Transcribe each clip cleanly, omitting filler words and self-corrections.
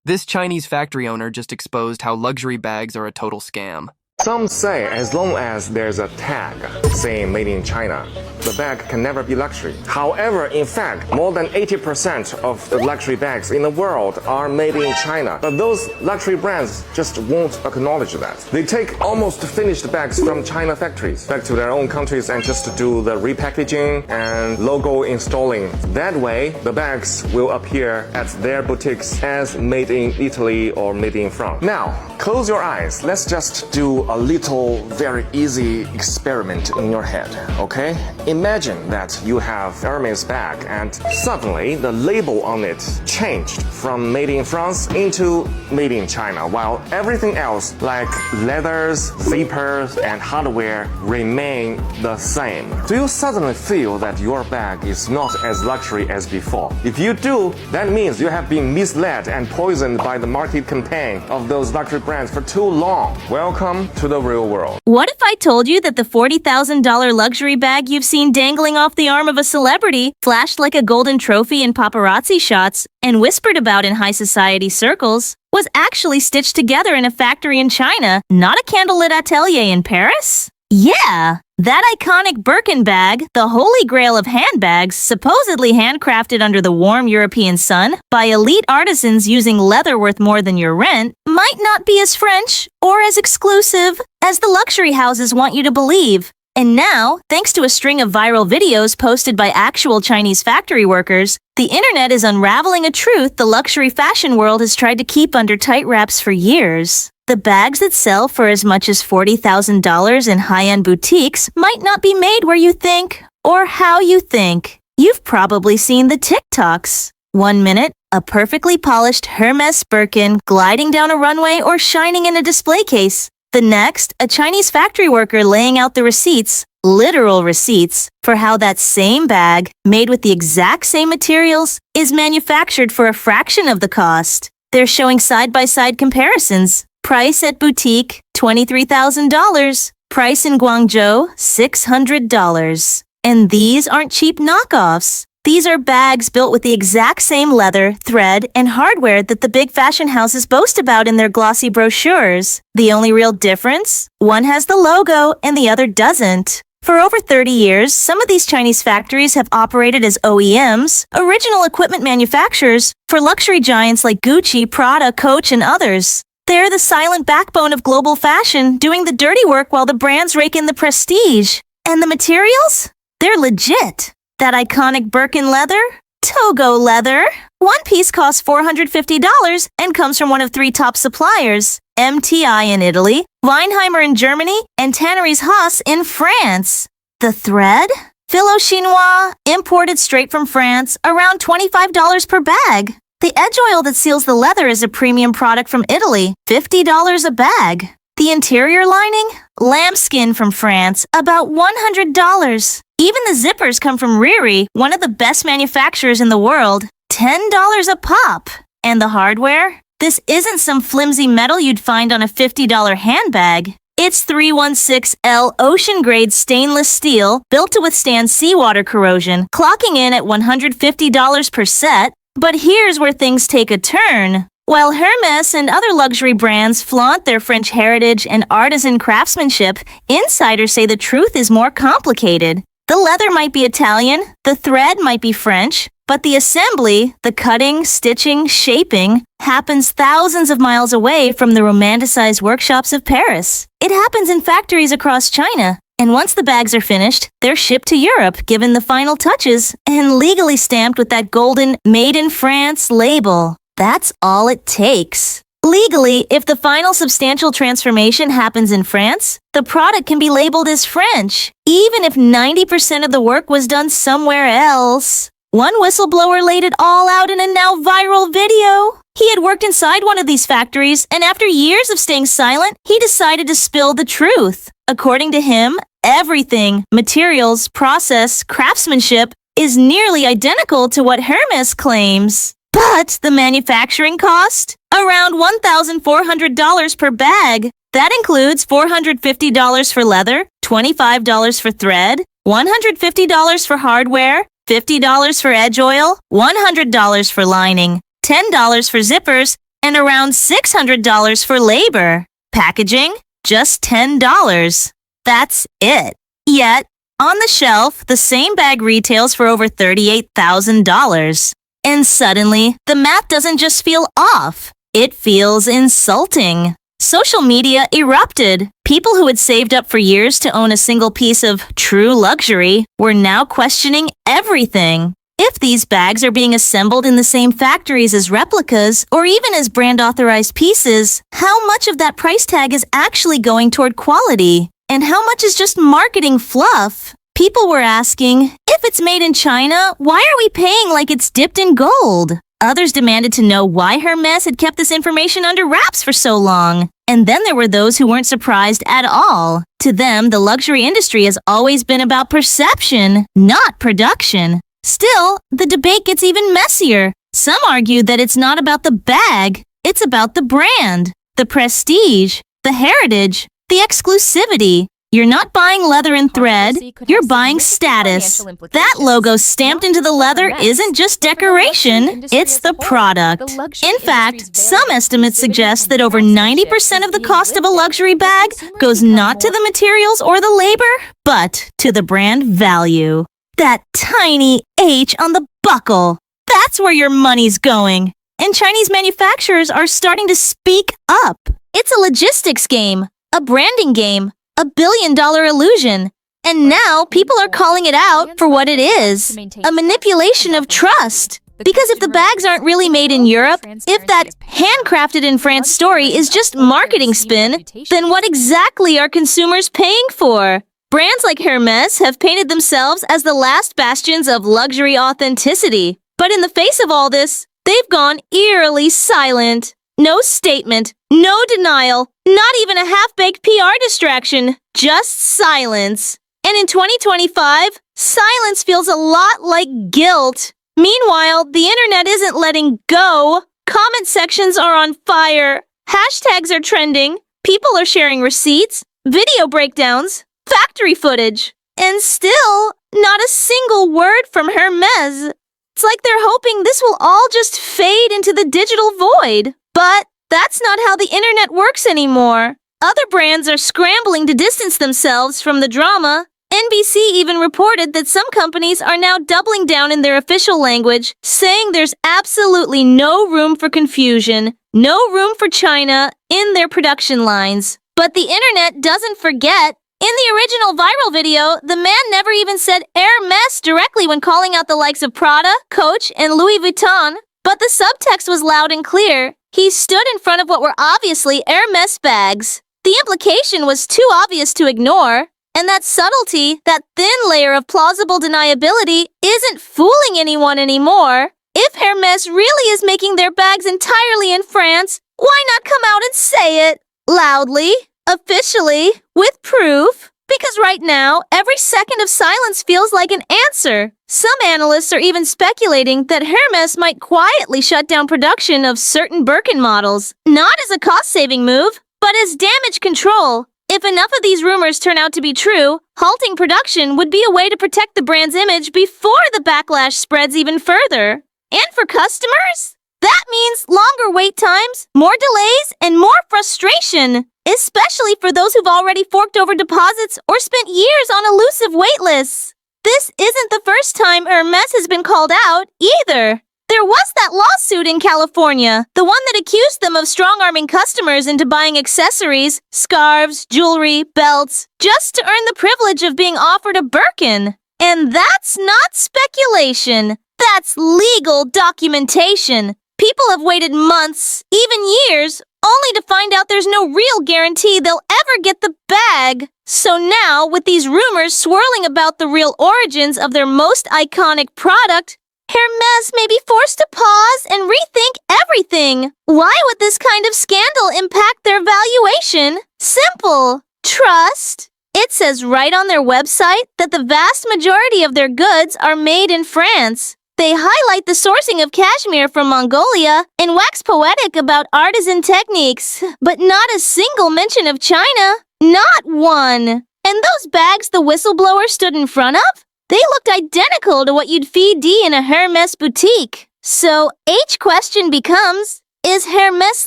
This Chinese factory owner just exposed how luxury bags are a total scam. Some say as long as there's a tag saying made in China, the bag can never be luxury. However, in fact, more than 80% of the luxury bags in the world are made in China. But those luxury brands just won't acknowledge that. They take almost finished bags from China factories back to their own countries and just do the repackaging and logo installing. That way, the bags will appear at their boutiques as made in Italy or made in France. Now, close your eyes. Let's just do a little very easy experiment in your head, okay? Imagine that you have Hermes bag and suddenly the label on it changed from made in France into made in China, while everything else like leathers, zippers, and hardware remain the same. Do you suddenly feel that your bag is not as luxury as before? If you do, that means you have been misled and poisoned by the market campaign of those luxury brands for too long. Welcome to the real world. What if I told you that the $40,000 luxury bag you've seen dangling off the arm of a celebrity flashed like a golden trophy in paparazzi shots and whispered about in high society circles was actually stitched together in a factory in China, not a candlelit atelier in Paris? Yeah, that iconic Birkin bag, the holy grail of handbags, supposedly handcrafted under the warm European sun by elite artisans using leather worth more than your rent, might not be as French or as exclusive as the luxury houses want you to believe. And now, thanks to a string of viral videos posted by actual Chinese factory workers, the internet is unraveling a truth the luxury fashion world has tried to keep under tight wraps for years. The bags that sell for as much as $40,000 in high-end boutiques might not be made where you think or how you think. You've probably seen the TikToks. 1 minute, a perfectly polished Hermes Birkin gliding down a runway or shining in a display case. The next, a Chinese factory worker laying out the receipts, literal receipts, for how that same bag, made with the exact same materials, is manufactured for a fraction of the cost. They're showing side-by-side comparisons. Price at boutique, $23,000. Price in Guangzhou, $600. And these aren't cheap knockoffs. These are bags built with the exact same leather, thread, and hardware that the big fashion houses boast about in their glossy brochures. The only real difference? One has the logo and the other doesn't. For over 30 years, some of these Chinese factories have operated as OEMs, original equipment manufacturers, for luxury giants like Gucci, Prada, Coach, and others. They're the silent backbone of global fashion, doing the dirty work while the brands rake in the prestige. And the materials? They're legit. That iconic Birkin leather? Togo leather. One piece costs $450 and comes from one of 3 top suppliers, MTI in Italy, Weinheimer in Germany, and Tanneries Haas in France. The thread? Filo Chinois, imported straight from France, around $25 per bag. The edge oil that seals the leather is a premium product from Italy, $50 a bag. The interior lining? Lambskin from France, about $100. Even the zippers come from Riri, one of the best manufacturers in the world, $10 a pop. And the hardware? This isn't some flimsy metal you'd find on a $50 handbag. It's 316L ocean-grade stainless steel, built to withstand seawater corrosion, clocking in at $150 per set. But here's where things take a turn. While Hermes and other luxury brands flaunt their French heritage and artisan craftsmanship, insiders say the truth is more complicated. The leather might be Italian, the thread might be French, but the assembly, the cutting, stitching, shaping, happens thousands of miles away from the romanticized workshops of Paris. It happens in factories across China. And once the bags are finished, they're shipped to Europe, given the final touches, and legally stamped with that golden Made in France label. That's all it takes. Legally, if the final substantial transformation happens in France, the product can be labeled as French, even if 90% of the work was done somewhere else. One whistleblower laid it all out in a now viral video. He had worked inside one of these factories, and after years of staying silent, he decided to spill the truth. According to him, everything, materials, process, craftsmanship, is nearly identical to what Hermes claims. But the manufacturing cost? Around $1,400 per bag. That includes $450 for leather, $25 for thread, $150 for hardware, $50 for edge oil, $100 for lining, $10 for zippers, and around $600 for labor. Packaging? Just $10. That's it. Yet, on the shelf, the same bag retails for over $38,000. And suddenly, the math doesn't just feel off. It feels insulting. Social media erupted. People who had saved up for years to own a single piece of true luxury were now questioning everything. If these bags are being assembled in the same factories as replicas or even as brand-authorized pieces, how much of that price tag is actually going toward quality? And how much is just marketing fluff? People were asking, if it's made in China, why are we paying like it's dipped in gold? Others demanded to know why Hermes had kept this information under wraps for so long. And then there were those who weren't surprised at all. To them, the luxury industry has always been about perception, not production. Still, the debate gets even messier. Some argue that it's not about the bag, it's about the brand, the prestige, the heritage, the exclusivity. You're not buying leather and thread, you're buying status. That logo stamped into the leather isn't just decoration, it's the product. In fact, some estimates suggest that over 90% of the cost of a luxury bag goes not to the materials or the labor, but to the brand value. That tiny H on the buckle. That's where your money's going. And Chinese manufacturers are starting to speak up. It's a logistics game, a branding game, a billion-dollar illusion. And now people are calling it out for what it is, a manipulation of trust. Because if the bags aren't really made in Europe, if that handcrafted in France story is just marketing spin, then what exactly are consumers paying for? Brands like Hermes have painted themselves as the last bastions of luxury authenticity. But in the face of all this, they've gone eerily silent. No statement, no denial, not even a half-baked PR distraction, just silence. And in 2025, silence feels a lot like guilt. Meanwhile, the internet isn't letting go. Comment sections are on fire. Hashtags are trending. People are sharing receipts, video breakdowns, factory footage. And still, not a single word from Hermes. It's like they're hoping this will all just fade into the digital void. But that's not how the internet works anymore. Other brands are scrambling to distance themselves from the drama. NBC even reported that some companies are now doubling down in their official language, saying there's absolutely no room for confusion, no room for China in their production lines. But the internet doesn't forget. In the original viral video, the man never even said Hermes directly when calling out the likes of Prada, Coach, and Louis Vuitton. But the subtext was loud and clear. He stood in front of what were obviously Hermes bags. The implication was too obvious to ignore. And that subtlety, that thin layer of plausible deniability, isn't fooling anyone anymore. If Hermes really is making their bags entirely in France, why not come out and say it? Loudly, officially, with proof. Because right now, every second of silence feels like an answer. Some analysts are even speculating that Hermes might quietly shut down production of certain Birkin models, not as a cost-saving move, but as damage control. If enough of these rumors turn out to be true, halting production would be a way to protect the brand's image before the backlash spreads even further. And for customers, that means longer wait times, more delays, and more frustration, especially for those who've already forked over deposits or spent years on elusive waitlists. This isn't the first time Hermes has been called out, either. There was that lawsuit in California, the one that accused them of strong-arming customers into buying accessories, scarves, jewelry, belts, just to earn the privilege of being offered a Birkin. And that's not speculation. That's legal documentation. People have waited months, even years, only to find out there's no real guarantee they'll ever get the bag. So now, with these rumors swirling about the real origins of their most iconic product, Hermes may be forced to pause and rethink everything. Why would this kind of scandal impact their valuation? Simple. Trust. It says right on their website that the vast majority of their goods are made in France. They highlight the sourcing of cashmere from Mongolia and wax poetic about artisan techniques, but not a single mention of China. Not one. And those bags the whistleblower stood in front of? They looked identical to what you'd feed D in a Hermes boutique. So H question becomes, Is Hermes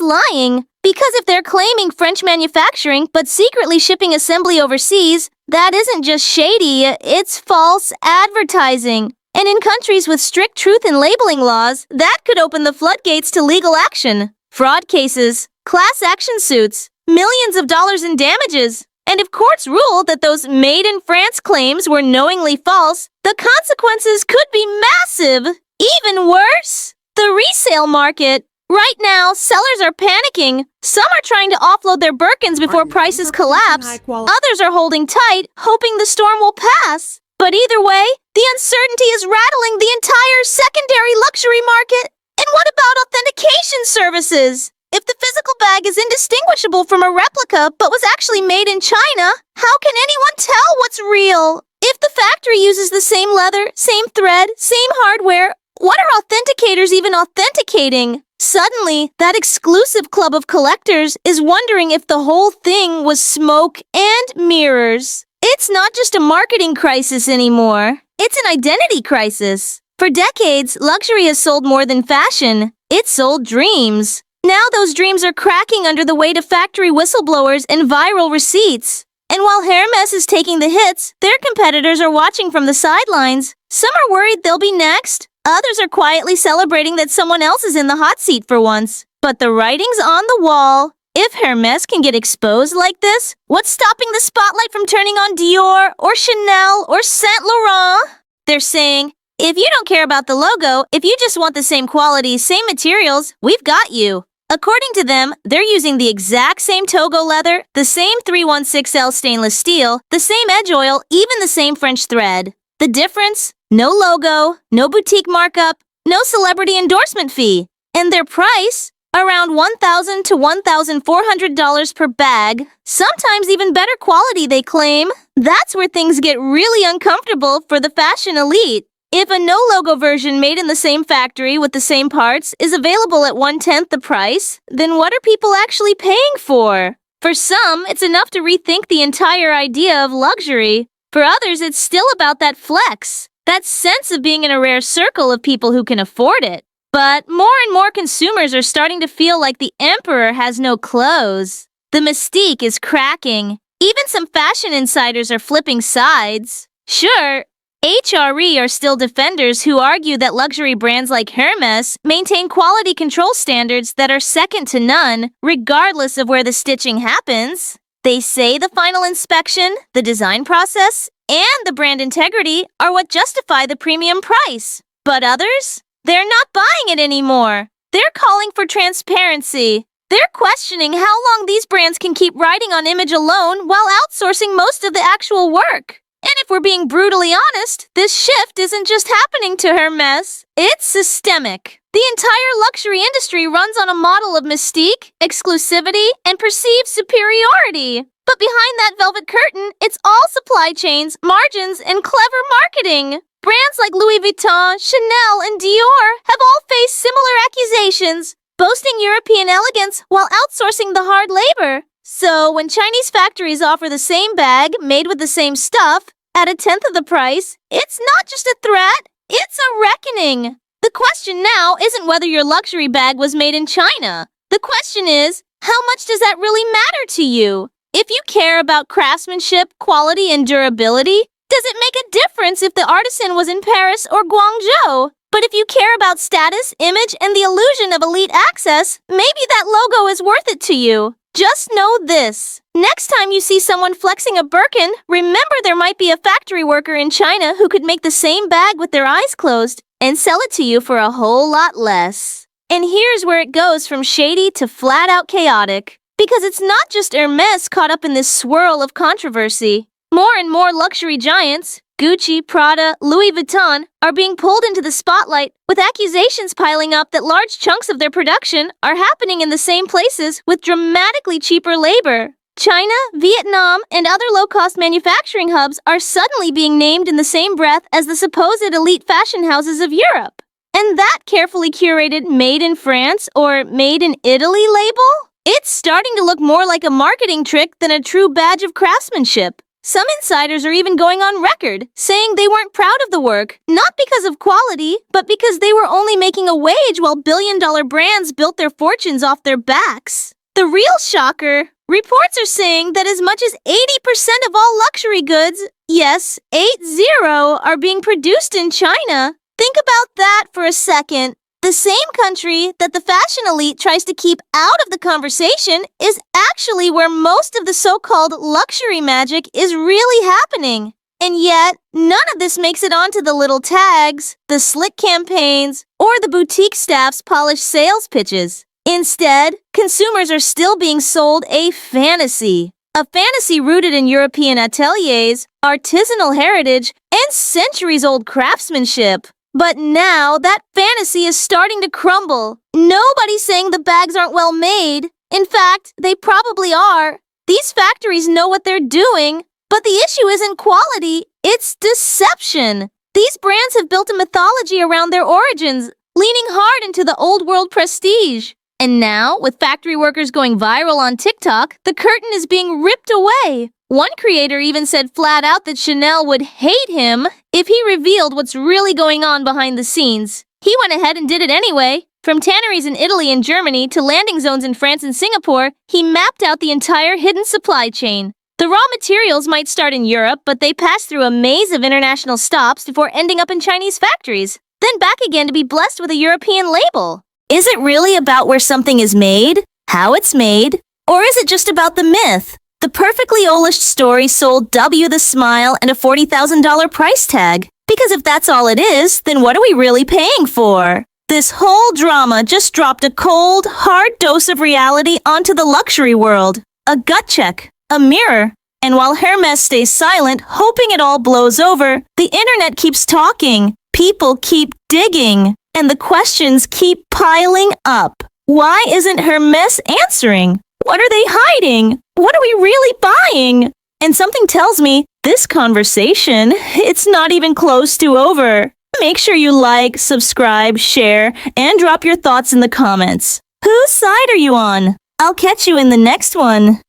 lying? Because if they're claiming French manufacturing but secretly shipping assembly overseas, that isn't just shady, it's false advertising. And in countries with strict truth in labeling laws, that could open the floodgates to legal action. Fraud cases, class action suits, millions of dollars in damages. And if courts rule that those made in France claims were knowingly false, the consequences could be massive. Even worse, the resale market. Right now, sellers are panicking. Some are trying to offload their Birkins before prices collapse. Others are holding tight, hoping the storm will pass. But either way, the uncertainty is rattling the entire secondary luxury market. And what about authentication services? If the physical bag is indistinguishable from a replica but was actually made in China, how can anyone tell what's real? If the factory uses the same leather, same thread, same hardware, what are authenticators even authenticating? Suddenly, that exclusive club of collectors is wondering if the whole thing was smoke and mirrors. It's not just a marketing crisis anymore. It's an identity crisis. For decades, luxury has sold more than fashion. It sold dreams. Now those dreams are cracking under the weight of factory whistleblowers and viral receipts. And while Hermes is taking the hits, their competitors are watching from the sidelines. Some are worried they'll be next. Others are quietly celebrating that someone else is in the hot seat for once. But the writing's on the wall. If Hermes can get exposed like this, what's stopping the spotlight from turning on Dior or Chanel or Saint Laurent? They're saying, if you don't care about the logo, if you just want the same quality, same materials, we've got you. According to them, they're using the exact same Togo leather, the same 316L stainless steel, the same edge oil, even the same French thread. The difference? No logo, no boutique markup, no celebrity endorsement fee. And their price? Around $1,000 to $1,400 per bag. Sometimes even better quality, they claim. That's where things get really uncomfortable for the fashion elite. If a no-logo version made in the same factory with the same parts is available at 1/10 the price, then what are people actually paying for? For some, it's enough to rethink the entire idea of luxury. For others, it's still about that flex, that sense of being in a rare circle of people who can afford it. But more and more consumers are starting to feel like the emperor has no clothes. The mystique is cracking. Even some fashion insiders are flipping sides. Sure, HRE are still defenders who argue that luxury brands like Hermes maintain quality control standards that are second to none, regardless of where the stitching happens. They say the final inspection, the design process, and the brand integrity are what justify the premium price. But others? They're not buying it anymore. They're calling for transparency. They're questioning how long these brands can keep riding on image alone while outsourcing most of the actual work. And if we're being brutally honest, this shift isn't just happening to Hermes. It's systemic. The entire luxury industry runs on a model of mystique, exclusivity, and perceived superiority. But behind that velvet curtain, it's all supply chains, margins, and clever marketing. Brands like Louis Vuitton, Chanel, and Dior have all faced similar accusations, boasting European elegance while outsourcing the hard labor. So when Chinese factories offer the same bag made with the same stuff at 1/10 of the price, it's not just a threat, it's a reckoning. The question now isn't whether your luxury bag was made in China. The question is, how much does that really matter to you? If you care about craftsmanship, quality, and durability, does it make a difference if the artisan was in Paris or Guangzhou? But if you care about status, image, and the illusion of elite access, maybe that logo is worth it to you. Just know this. Next time you see someone flexing a Birkin, remember there might be a factory worker in China who could make the same bag with their eyes closed and sell it to you for a whole lot less. And here's where it goes from shady to flat-out chaotic. Because it's not just Hermes caught up in this swirl of controversy. More and more luxury giants, Gucci, Prada, Louis Vuitton, are being pulled into the spotlight, with accusations piling up that large chunks of their production are happening in the same places with dramatically cheaper labor. China, Vietnam, and other low-cost manufacturing hubs are suddenly being named in the same breath as the supposed elite fashion houses of Europe. And that carefully curated Made in France or Made in Italy label? It's starting to look more like a marketing trick than a true badge of craftsmanship. Some insiders are even going on record, saying they weren't proud of the work, not because of quality, but because they were only making a wage while billion-dollar brands built their fortunes off their backs. The real shocker, reports are saying that as much as 80% of all luxury goods, yes, 80, are being produced in China. Think about that for a second. The same country that the fashion elite tries to keep out of the conversation is actually where most of the so-called luxury magic is really happening. And yet, none of this makes it onto the little tags, the slick campaigns, or the boutique staff's polished sales pitches. Instead, consumers are still being sold a fantasy rooted in European ateliers, artisanal heritage, and centuries-old craftsmanship. But now, that fantasy is starting to crumble. Nobody's saying the bags aren't well made. In fact, they probably are. These factories know what they're doing. But the issue isn't quality, it's deception. These brands have built a mythology around their origins, leaning hard into the old world prestige. And now, with factory workers going viral on TikTok, the curtain is being ripped away. One creator even said flat out that Chanel would hate him if he revealed what's really going on behind the scenes. He went ahead and did it anyway. From tanneries in Italy and Germany to landing zones in France and Singapore, he mapped out the entire hidden supply chain. The raw materials might start in Europe, but they pass through a maze of international stops before ending up in Chinese factories, then back again to be blessed with a European label. Is it really about where something is made, how it's made, or is it just about the myth? The perfectly olished story sold W the smile and a $40,000 price tag. Because if that's all it is, then what are we really paying for? This whole drama just dropped a cold, hard dose of reality onto the luxury world. A gut check, a mirror. And while Hermes stays silent, hoping it all blows over, the internet keeps talking. People keep digging. And the questions keep piling up. Why isn't Hermes answering? What are they hiding? What are we really buying? And something tells me this conversation, it's not even close to over. Make sure you like, subscribe, share, and drop your thoughts in the comments. Whose side are you on? I'll catch you in the next one.